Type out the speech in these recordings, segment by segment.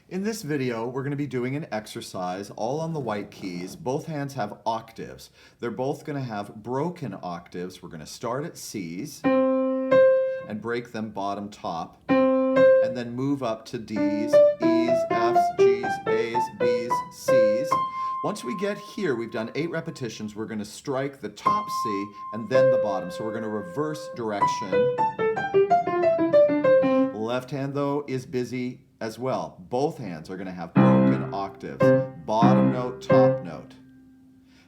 In this video, we're going to be doing an exercise all on the white keys. Both hands have octaves. They're both going to have broken octaves. We're going to start at C's and break them bottom top, and then move up to D's, E's, F's, G's, A's, B's, C's. Once we get here, we've done 8 repetitions. We're going to strike the top C and then the bottom. So we're going to reverse direction. Left hand, though, is busy as well. Both hands are going to have broken octaves. Bottom note, top note.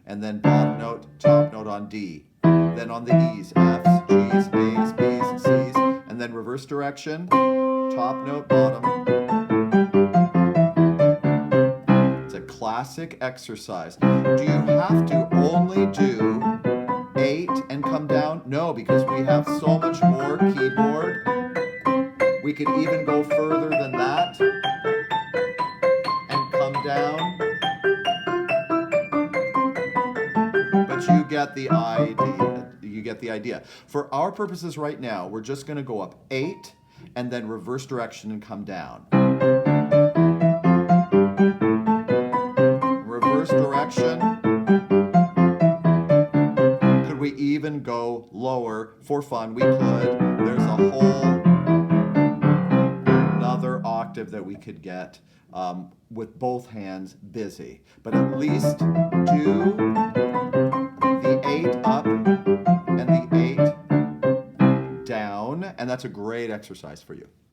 And then bottom note, top note on D. Then on the E's, F's, G's, A's, B's, C's. And then reverse direction, top note, bottom. It's a classic exercise. Do you have to only do 8 and come down? No, because we have so much more keyboard. We could even go further than that and come down. But you get the idea. You get the idea. For our purposes right now, we're just going to go up 8 and then reverse direction and come down. Reverse direction. Could we even go lower? For fun, we could. There's a whole another octave that we could get with both hands busy. But at least do the 8 up and the 8 down, and that's a great exercise for you.